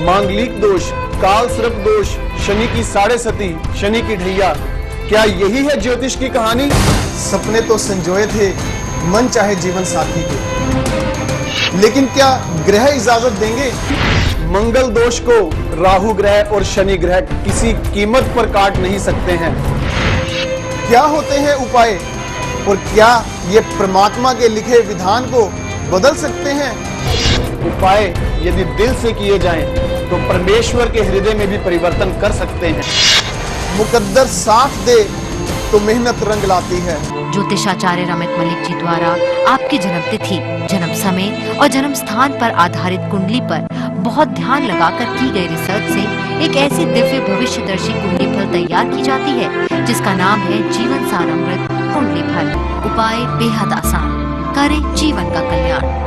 मांगलिक दोष, काल सर्प दोष, शनि की साढ़े सती, शनि की ढैया, क्या यही है ज्योतिष की कहानी? सपने तो संजोए थे मन चाहे जीवन साथी के, लेकिन क्या ग्रह इजाजत देंगे? मंगल दोष को राहु ग्रह और शनि ग्रह किसी कीमत पर काट नहीं सकते हैं। क्या होते हैं उपाय और क्या ये परमात्मा के लिखे विधान को बदल सकते हैं? उपाय यदि दिल से किए जाएं तो परमेश्वर के हृदय में भी परिवर्तन कर सकते हैं। मुकद्दर साथ दे तो मेहनत रंग लाती है। ज्योतिषाचार्य रमित मलिक जी द्वारा आपकी जन्म तिथि, जन्म समय और जन्म स्थान पर आधारित कुंडली पर बहुत ध्यान लगाकर की गई रिसर्च से एक ऐसी दिव्य भविष्यदर्शी कुंडली फल तैयार की जाती है जिसका नाम है जीवन सार अमृत कुंडली फल। उपाय बेहद आसान, करें जीवन का कल्याण।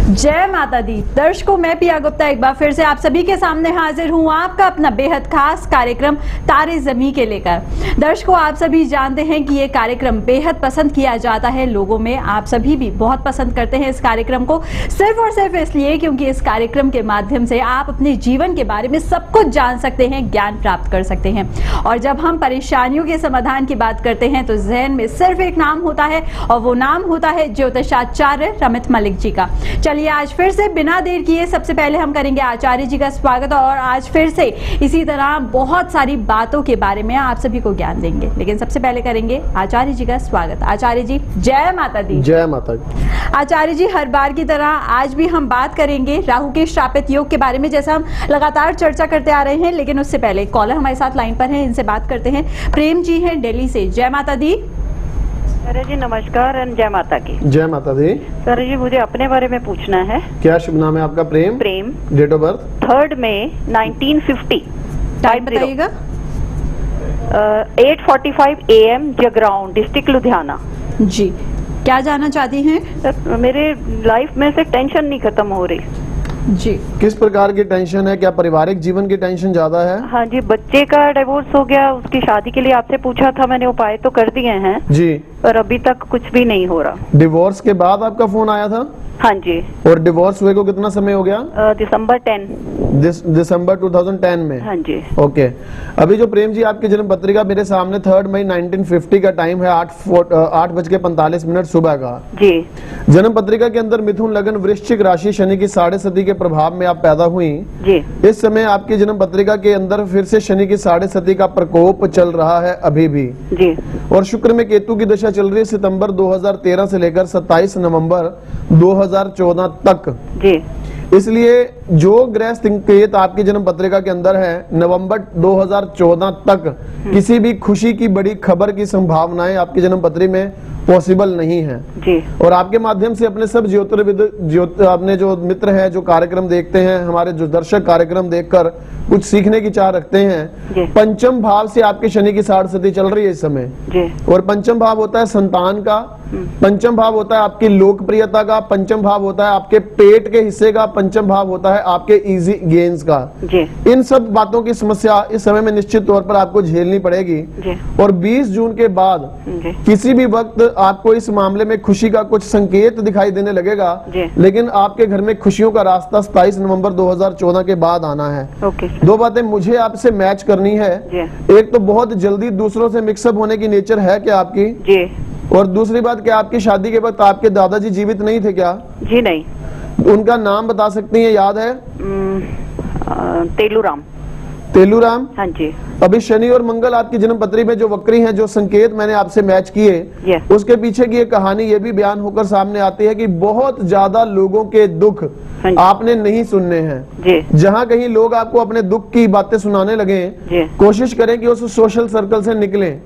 जय माता दी। दर्शकों, मैं पिया गुप्ता एक बार फिर से आप सभी के सामने हाजिर हूं, आपका अपना बेहद खास कार्यक्रम तारे ज़मीं के लेकर। दर्शकों, आप सभी जानते हैं कि ये कार्यक्रम बेहद पसंद किया जाता है लोगों में। आप सभी भी बहुत पसंद करते हैं इस कार्यक्रम को, सिर्फ और सिर्फ इसलिए क्योंकि इस कार्यक्रम के माध्यम से आप अपने जीवन के बारे में सब कुछ जान सकते हैं, ज्ञान प्राप्त कर सकते हैं। और जब हम परेशानियों के समाधान की बात करते हैं तो जहन में सिर्फ एक नाम होता है और वो नाम होता है ज्योतिषाचार्य रमित मलिक जी का। चलिए आज फिर से बिना देर किए सबसे पहले हम करेंगे आचार्य जी का स्वागत और आज फिर से इसी तरह बहुत सारी बातों के बारे में आप सभी को ज्ञान देंगे। लेकिन सबसे पहले करेंगे आचार्य जी का स्वागत। आचार्य जी, जय माता दी। जय माता दी। आचार्य जी, हर बार की तरह आज भी हम बात करेंगे राहु के श्रापित योग के बारे में, जैसा हम लगातार चर्चा करते आ रहे हैं। लेकिन उससे पहले कॉलर हमारे साथ लाइन पर हैं, इनसे बात करते हैं। प्रेम जी हैं दिल्ली से। जय माता दी। सर जी नमस्कार और जय माता की। जय माता दी। सर जी मुझे अपने बारे में पूछना है। क्या शुभ नाम है आपका? Prem. Prem. Date of birth? 3 मई 1950। टाइम बताइएगा। 8:45 AM जगराउं, डिस्ट्रिक्ट लुधियाना। जी, क्या जानना चाहती हैं? सर मेरे लाइफ में से टेंशन नहीं खत्म हो रही। जी, किस प्रकार की टेंशन है? क्या पारिवारिक जीवन की टेंशन ज्यादा है? हाँ जी, बच्चे का डिवोर्स हो गया, उसकी शादी के लिए आपसे पूछा था, मैंने उपाय तो कर दिए हैं जी, पर अभी तक कुछ भी नहीं हो रहा। डिवोर्स के बाद आपका फोन आया था? हाँ जी। और डिवोर्स हुए को कितना समय हो गया? दिसंबर 10। दिसंबर 2010 में? हाँ जी। ओके। अभी जो प्रेम जी आपकी जन्म पत्रिका मेरे सामने 3 मई 1950 का टाइम है, 8:45 सुबह का जी। जन्म पत्रिका के अंदर मिथुन लगन वृश्चिक राशि, शनि की साढ़े सती के प्रभाव में आप पैदा हुई जी। इस समय आपकी जन्म पत्रिका के अंदर फिर से शनि की साढ़े सती का प्रकोप चल रहा है अभी भी जी। और शुक्र में केतु की दशा चल रही है सितंबर 2013 से लेकर 27 नवंबर 2014 तक जी। इसलिए जो ग्रह संकेत आपकी जन्म पत्रिका के अंदर है, नवंबर 2014 तक किसी भी खुशी की बड़ी खबर की संभावनाएं आपकी जन्म पत्री में पॉसिबल नहीं है जी। और आपके माध्यम से अपने सब ज्योतिर्विद अपने जो मित्र हैं, जो कार्यक्रम देखते हैं, हमारे जो दर्शक कार्यक्रम देखकर कुछ सीखने की चाह रखते हैं, पंचम भाव से आपके शनि की साढ़े सती चल रही है इस समय जी। और पंचम भाव होता है संतान का, पंचम भाव होता है आपकी लोकप्रियता का, पंचम भाव होता है आपके पेट के हिस्से का, पंचम भाव होता है आपके इजी गेन्स का जी। इन सब बातों की समस्या इस समय में निश्चित तौर पर आपको झेलनी पड़ेगी जी। और 20 जून के बाद किसी भी वक्त आपको इस मामले में खुशी का कुछ संकेत दिखाई देने लगेगा, लेकिन आपके घर में खुशियों का रास्ता 27 नवंबर 2014 के बाद आना है। ओके। दो बातें मुझे आपसे मैच करनी है। एक तो बहुत जल्दी दूसरों से मिक्सअप होने की नेचर है क्या आपकी? जी। और दूसरी बात, क्या आपकी शादी के वक्त आपके दादाजी जीवित नहीं थे क्या? जी नहीं। उनका नाम बता सकती हैं, याद है? तेलूराम। तेलूराम। हाँ जी। अभी शनि और मंगल आपकी जन्म पत्री में जो वक्री हैं, जो संकेत मैंने आपसे मैच किए, उसके पीछे की एक कहानी ये भी बयान होकर सामने आती है कि बहुत ज्यादा लोगों के दुख आपने नहीं सुनने हैं। जहाँ कहीं लोग आपको अपने दुख की बातें सुनाने लगे, कोशिश करें कि उस सोशल सर्कल से निकलें।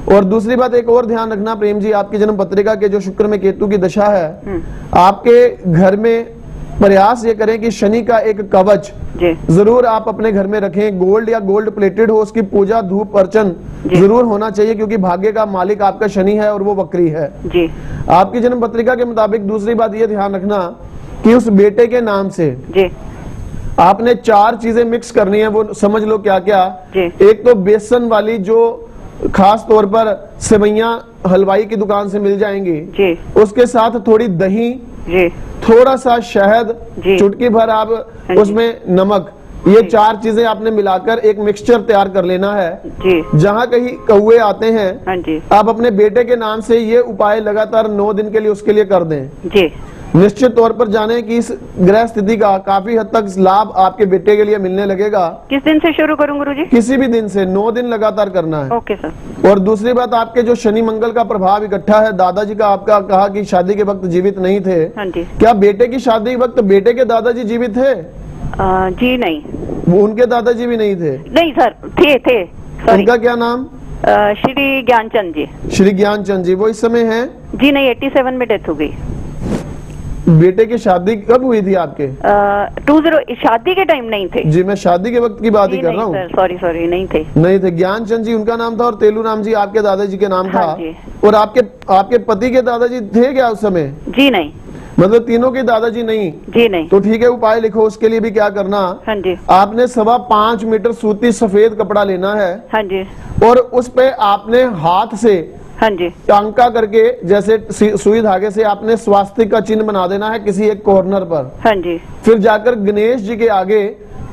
और दूसरी बात एक और ध्यान रखना प्रेम जी, आपकी जन्म पत्रिका के जो शुक्र में केतु की दशा है, आपके घर में प्रयास ये करें कि शनि का एक कवच जरूर आप अपने घर में रखें, गोल्ड या गोल्ड प्लेटेड हो, उसकी पूजा धूप अर्चन जरूर होना चाहिए क्योंकि भाग्य का मालिक आपका शनि है और वो वक्री है जी। आपकी जन्म पत्रिका के मुताबिक। दूसरी बात ये ध्यान रखना कि उस बेटे के नाम से आपने 4 चीजें मिक्स करनी है, वो समझ लो क्या क्या। एक तो बेसन वाली जो खास तौर पर सेवैयां हलवाई की दुकान से मिल जाएंगी जी। उसके साथ थोड़ी दही जी। थोड़ा सा शहद जी। चुटकी भर आप हाँ जी। उसमें नमक, ये 4 चीजें आपने मिलाकर एक मिक्सचर तैयार कर लेना है। जी। जहाँ कहीं कौवे आते हैं हाँ जी। आप अपने बेटे के नाम से ये उपाय लगातार 9 दिन के लिए उसके लिए कर दें। जी। निश्चित तौर पर जाने कि इस ग्रह स्थिति का काफी हद तक लाभ आपके बेटे के लिए मिलने लगेगा। किस दिन से शुरू करूं गुरुजी? किसी भी दिन से 9 दिन लगातार करना है। Okay sir. और दूसरी बात, आपके जो शनि मंगल का प्रभाव इकट्ठा है, दादाजी का आपका कहा कि शादी के वक्त जीवित नहीं थे। हाँ जी। क्या बेटे की शादी के वक्त बेटे के दादाजी जीवित थे? जी नहीं। वो उनके दादाजी भी नहीं थे? नहीं सर, थे सॉरी। उनका क्या नाम? श्री ज्ञानचंद जी। श्री ज्ञानचंद जी। वो इस समय हैं? जी नहीं, 87 में डेथ हो गई। बेटे की शादी कब हुई थी आपके? 20 शादी के टाइम नहीं थे जी, मैं शादी के वक्त की बात ही कर रहा हूँ। सॉरी नहीं थे। नहीं थे। ज्ञानचंद जी उनका नाम था और तेलू राम जी आपके दादाजी के नाम था। हाँ जी। और आपके पति के दादाजी थे क्या उस समय? जी नहीं। मतलब तीनों के दादाजी नहीं? जी नहीं। तो ठीक है, उपाय लिखो। उसके लिए भी क्या करना, हाँ जी। आपने 5.25 मीटर सूती सफेद कपड़ा लेना है। हाँ जी। और उस पे आपने हाथ से हाँ जी। टांका करके जैसे सुई धागे से आपने स्वास्तिक का चिन्ह बना देना है किसी एक कॉर्नर पर। हाँ जी। फिर जाकर गणेश जी के आगे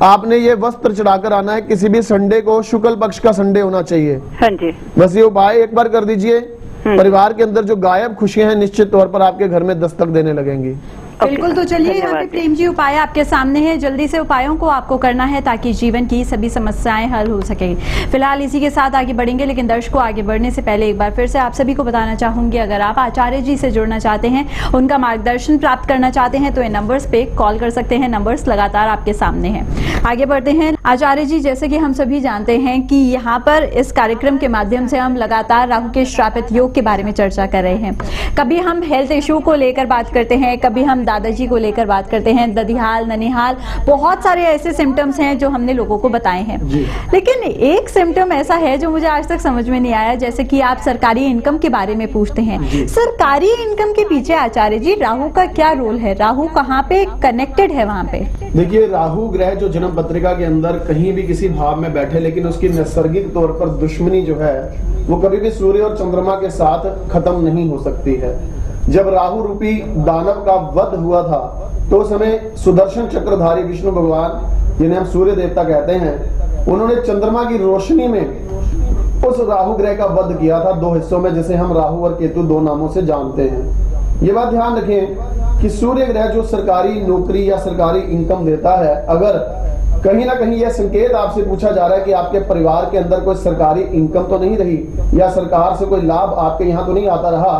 आपने ये वस्त्र चढ़ाकर आना है। किसी भी संडे को, शुक्ल पक्ष का संडे होना चाहिए। हाँ जी। बस ये उपाय एक बार कर दीजिए। परिवार के अंदर जो गायब खुशियां हैं निश्चित तौर पर आपके घर में दस्तक देने लगेंगी। बिल्कुल। तो चलिए यहाँ पे प्रेम जी उपाय आपके सामने है, जल्दी से उपायों को आपको करना है ताकि जीवन की सभी समस्याएं हल हो सकेगी। फिलहाल इसी के साथ आगे बढ़ेंगे, लेकिन दर्शकों आगे बढ़ने से पहले एक बार फिर से आप सभी को बताना चाहूंगी, अगर आप आचार्य जी से जुड़ना चाहते हैं, उनका मार्गदर्शन प्राप्त करना चाहते हैं तो इन नंबर्स पे कॉल कर सकते हैं। नंबर्स लगातार आपके सामने हैं। आगे बढ़ते हैं। आचार्य जी, जैसे कि हम सभी जानते हैं कि यहाँ पर इस कार्यक्रम के माध्यम से हम लगातार राहु के श्रापित योग के बारे में चर्चा कर रहे हैं। कभी हम हेल्थ इश्यू को लेकर बात करते हैं, कभी हम दादाजी को लेकर बात करते हैं, ददिहाल, ननिहाल, बहुत सारे ऐसे सिम्टम्स हैं जो हमने लोगों को बताए हैं। लेकिन एक सिम्टम ऐसा है जो मुझे आज तक समझ में नहीं आया, जैसे कि आप सरकारी इनकम के बारे में पूछते हैं। सरकारी इनकम के पीछे आचार्य जी राहु का क्या रोल है? राहु कहाँ पे कनेक्टेड है वहाँ पे? देखिए, राहु ग्रह जो जन्म पत्रिका के अंदर कहीं भी किसी भाव में बैठे, लेकिन उसकी नैसर्गिक तौर पर दुश्मनी जो है वो कभी भी सूर्य और चंद्रमा के साथ खत्म नहीं हो सकती है। जब राहु रूपी दानव का वध हुआ था तो उस समय सुदर्शन चक्रधारी विष्णु भगवान, जिन्हें हम सूर्य देवता कहते हैं, उन्होंने चंद्रमा की रोशनी में उस राहु ग्रह का वध किया था 2 हिस्सों में, जिसे हम राहु और केतु 2 नामों से जानते हैं। ये बात ध्यान रखें कि सूर्य ग्रह जो सरकारी नौकरी या सरकारी इनकम देता है, अगर कहीं ना कहीं यह संकेत आपसे पूछा जा रहा है कि आपके परिवार के अंदर कोई सरकारी इनकम तो नहीं रही या सरकार से कोई लाभ आपके यहाँ तो नहीं आता रहा,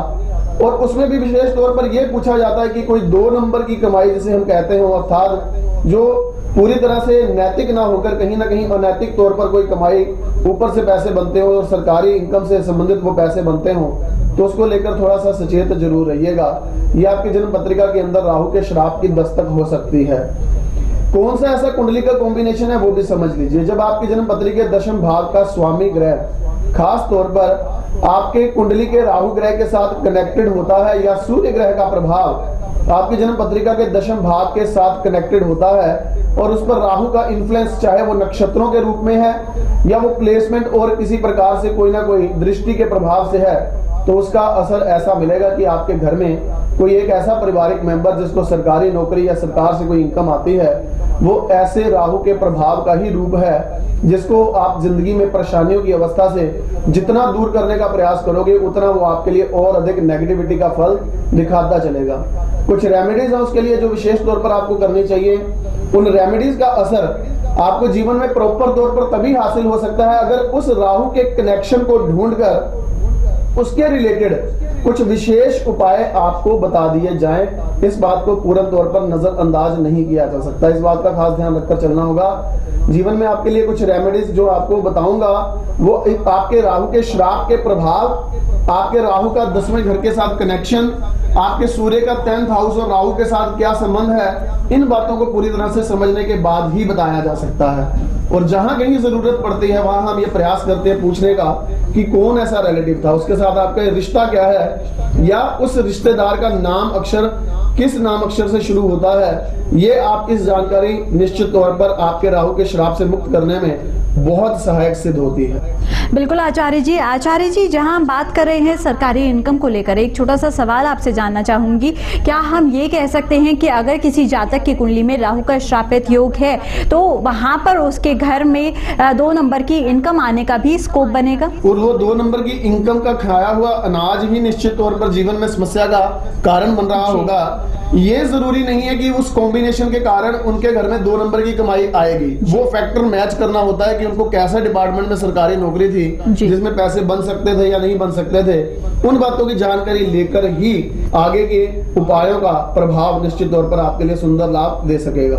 और उसमें भी विशेष तौर पर यह पूछा जाता है कि कोई 2 नंबर की कमाई जिसे हम कहते हैं, अर्थात जो पूरी तरह से नैतिक ना होकर कहीं ना कहीं अनैतिक तौर पर कोई कमाई, ऊपर से पैसे बनते हो और सरकारी इनकम से संबंधित वो पैसे बनते हो, तो उसको लेकर थोड़ा सा सचेत जरूर रहिएगा। ये आपकी जन्म पत्रिका के अंदर राहु के श्राप की दस्तक हो सकती है। कौन सा ऐसा कुंडली का कॉम्बिनेशन है वो भी समझ लीजिए। जब आपकी जन्म पत्रिका के 10वें भाव का स्वामी ग्रह खास तौर पर आपके कुंडली के राहु ग्रह के साथ कनेक्टेड होता है, या सूर्य ग्रह का प्रभाव आपकी जन्म पत्रिका के 10वें भाव के साथ कनेक्टेड होता है, और उस पर राहु का इन्फ्लुएंस चाहे वो नक्षत्रों के रूप में है या वो प्लेसमेंट और किसी प्रकार से कोई ना कोई दृष्टि के प्रभाव से है, तो उसका असर ऐसा मिलेगा कि आपके घर में कोई एक ऐसा पारिवारिक मेंबर जिसको सरकारी नौकरी या सरकार से कोई इनकम आती है, वो ऐसे राहु के प्रभाव का ही रूप है, जिसको आप जिंदगी में परेशानियों की अवस्था से जितना दूर करने का प्रयास करोगे उतना वो आपके लिए और अधिक नेगेटिविटी का फल दिखाता चलेगा। कुछ रेमेडीज है उसके लिए जो विशेष तौर पर आपको करनी चाहिए। उन रेमेडीज का असर आपको जीवन में प्रॉपर तौर पर तभी हासिल हो सकता है अगर उस राहु के कनेक्शन को ढूंढकर उसके रिलेटेड कुछ विशेष उपाय आपको बता दिए जाएं। इस बात को पूर्ण तौर पर नजरअंदाज नहीं किया जा सकता, इस बात का खास ध्यान रखकर चलना होगा। जीवन में आपके लिए कुछ रेमेडीज जो आपको बताऊंगा वो आपके राहु के श्राप के प्रभाव, आपके राहु का 10वें घर के साथ कनेक्शन, आपके सूर्य का 10th हाउस और राहु के साथ क्या संबंध है, इन बातों को पूरी तरह से समझने के बाद ही बताया जा सकता है। और जहां कहीं जरूरत पड़ती है वहां हम ये प्रयास करते हैं पूछने का कि कौन ऐसा रिलेटिव था, उसके साथ आपका रिश्ता क्या है, या उस रिश्तेदार का नाम अक्षर किस नाम अक्षर से शुरू होता है। ये आप इस जानकारी निश्चित तौर पर आपके राहु के श्राप से मुक्त करने में बहुत सहायक सिद्ध होती है। बिल्कुल आचार्य जी, जहां हम बात कर रहे हैं सरकारी इनकम को लेकर, एक छोटा सा सवाल आपसे जानना चाहूंगी। क्या हम ये कह सकते हैं कि अगर किसी जातक की कुंडली में राहु का श्रापित योग है तो वहां पर उसके घर में 2 नंबर की इनकम आने का भी स्कोप बनेगा? और वो 2 नंबर की इनकम का खाया हुआ अनाज ही निश्चित तौर पर जीवन में समस्या का कारण बन रहा होगा। ये जरूरी नहीं है कि उस कॉम्बिनेशन के कारण उनके घर में 2 नंबर की कमाई आएगी। वो फैक्टर मैच करना होता है कि उनको कैसा डिपार्टमेंट में सरकारी नौकरी थी जिसमें पैसे बन सकते थे या नहीं बन सकते थे। उन बातों की जानकारी लेकर ही आगे के उपायों का प्रभाव निश्चित तौर पर आपके लिए सुंदर लाभ दे सकेगा।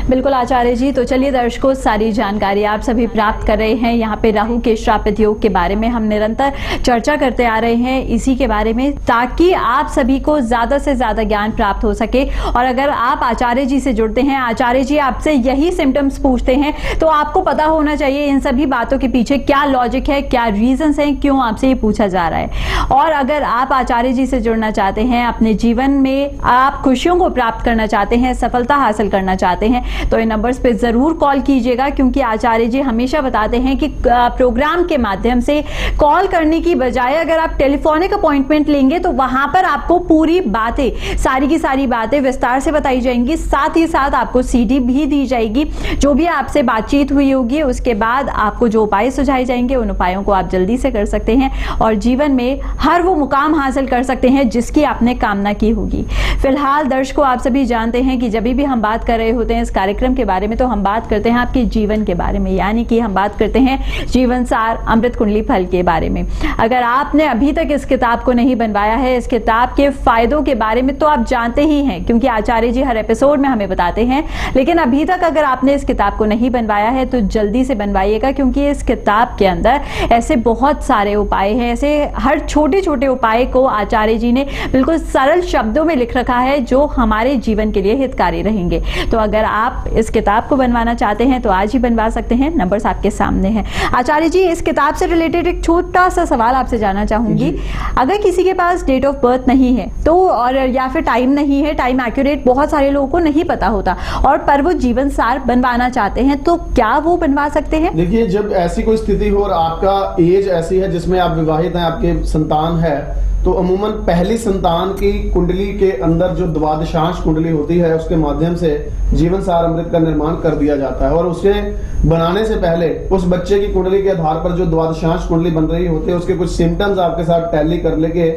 बिल्कुल आचार्य जी, तो चलिए दर्शकों, सारी जानकारी आप सभी प्राप्त कर रहे हैं। यहाँ पे राहु के श्रापित योग के बारे में हम निरंतर चर्चा करते आ रहे हैं इसी के बारे में, ताकि आप सभी को ज्यादा से ज्यादा ज्ञान प्राप्त हो सके। और अगर आप आचार्य जी से जुड़ते हैं, आचार्य जी आपसे यही सिम्टम्स पूछते हैं, तो आपको पता होना चाहिए इन सभी बातों के पीछे क्या लॉजिक है, क्या रीजंस हैं, क्यों आपसे ये पूछा जा रहा है। और अगर आप आचार्य जी से जुड़ना चाहते हैं, अपने जीवन में आप खुशियों को प्राप्त करना चाहते हैं, सफलता हासिल करना चाहते हैं, तो इन नंबर्स पे जरूर कॉल कीजिएगा, क्योंकि आचार्य जी हमेशा बताते हैं कि प्रोग्राम के माध्यम से कॉल करने की बजाय अगर आप टेलीफोनिक अपॉइंटमेंट लेंगे तो वहां पर आपको पूरी बातें, सारी की सारी बातें विस्तार से बताई जाएंगी। साथ ही साथ आपको सीडी भी दी जाएगी, जो भी आपसे बातचीत हुई होगी उसके बाद आपको जो उपाय सुझाए जाएंगे उन उपायों को आप जल्दी से कर सकते हैं और जीवन में हर वो मुकाम हासिल कर सकते हैं जिसकी आपने कामना की होगी। फिलहाल दर्शकों, आप सभी जानते हैं कि जब भी हम बात कर रहे होते हैं इस कार्यक्रम के बारे में, तो हम बात करते हैं आपके जीवन के बारे में, यानी कि हम बात करते हैं जीवन सार अमृत कुंडली फल के बारे में। अगर आपने अभी तक इस किताब को नहीं बनवाया है, इस किताब के फायदों के बारे में तो आप जानते ही हैं, क्योंकि आचार्य जी हर एपिसोड में हमें बताते हैं, लेकिन अभी तक अगर आपने इस किताब को नहीं बनवाया है तो जल्दी से बनवाइएगा, क्योंकि इस किताब के अंदर ऐसे बहुत सारे उपाय हैं, ऐसे हर छोटे छोटे उपाय को आचार्य जी ने बिल्कुल सरल शब्दों में लिख रखा है जो हमारे जीवन के लिए हितकारी रहेंगे। तो अगर आप इस किताब को बनवाना चाहते हैं तो आज ही बनवा सकते हैं, नंबर्स आपके सामने हैं। आचार्य जी, इस किताब से रिलेटेड एक छोटा सा सवाल आपसे जानना चाहूंगी। अगर किसी के पास डेट ऑफ बर्थ नहीं है तो, और या फिर टाइम नहीं है, टाइम एक्यूरेट बहुत सारे लोगों को नहीं पता होता, और पर वो जीवन सार बनवाना चाहते हैं, तो क्या वो बनवा सकते हैं? देखिए, जब ऐसी कोई स्थिति हो और आपका एज ऐसी है जिसमें आप विवाहित हैं, आपके संतान है, तो अमूमन पहली संतान की कुंडली के अंदर जो द्वादशांश कुंडली होती है उसके माध्यम से जीवन सार अमृत का निर्माण कर दिया जाता है। और उसे बनाने से पहले उस बच्चे की कुंडली के आधार पर जो द्वादशांश कुंडली बन रही होती है उसके कुछ सिम्टम्स आपके साथ टैली कर लेके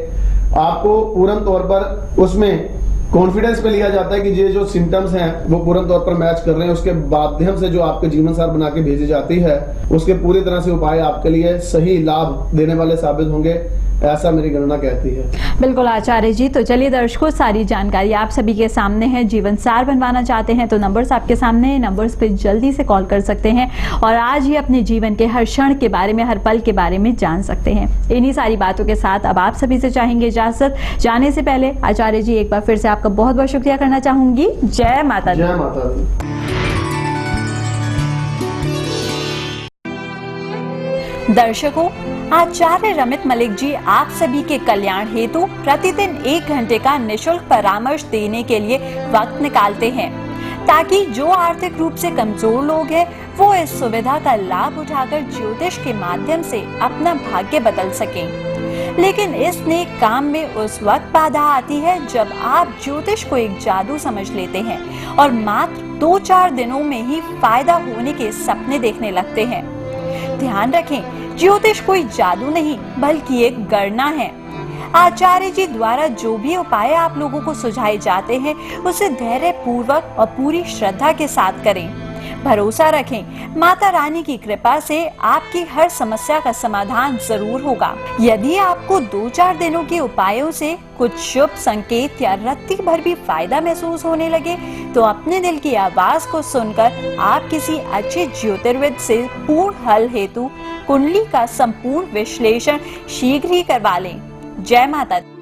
आपको पूर्ण तौर पर उसमें कॉन्फिडेंस पे लिया जाता है कि ये जो सिम्टम्स हैं वो पूर्ण तौर पर मैच कर रहे हैं। उसके माध्यम से जो आपके जीवन सार बना के भेजी जाती है उसके पूरी तरह से उपाय आपके लिए सही लाभ देने वाले साबित होंगे, ऐसा मेरी गणना कहती है। बिल्कुल आचार्य जी, तो चलिए दर्शकों, सारी जानकारी आप सभी के सामने है। जीवन सार बनवाना चाहते हैं तो नंबर्स आपके सामने है, नंबर्स पे जल्दी से कॉल कर सकते हैं और आज ही अपने जीवन के हर क्षण के बारे में, हर पल के बारे में जान सकते हैं। इन्हीं सारी बातों के साथ अब आप सभी से चाहेंगे इजाजत। जाने से पहले आचार्य जी एक बार फिर से आपका बहुत बहुत शुक्रिया करना चाहूंगी। जय माता दी। जय माता दी। दर्शकों, आचार्य रमित मलिक जी आप सभी के कल्याण हेतु प्रतिदिन 1 घंटे का निशुल्क परामर्श देने के लिए वक्त निकालते हैं, ताकि जो आर्थिक रूप से कमजोर लोग हैं वो इस सुविधा का लाभ उठाकर ज्योतिष के माध्यम से अपना भाग्य बदल सकें। लेकिन इस नेक काम में उस वक्त बाधा आती है जब आप ज्योतिष को एक जादू समझ लेते हैं और मात्र 2-4 दिनों में ही फायदा होने के सपने देखने लगते हैं। ध्यान रखें, ज्योतिष कोई जादू नहीं बल्कि एक गणना है। आचार्य जी द्वारा जो भी उपाय आप लोगों को सुझाए जाते हैं उसे धैर्य पूर्वक और पूरी श्रद्धा के साथ करें। भरोसा रखें, माता रानी की कृपा से आपकी हर समस्या का समाधान जरूर होगा। यदि आपको 2-4 दिनों के उपायों से कुछ शुभ संकेत या रत्ती भर भी फायदा महसूस होने लगे तो अपने दिल की आवाज को सुनकर आप किसी अच्छे ज्योतिर्विद से पूर्ण हल हेतु कुंडली का संपूर्ण विश्लेषण शीघ्र ही करवा लें। जय माता दी।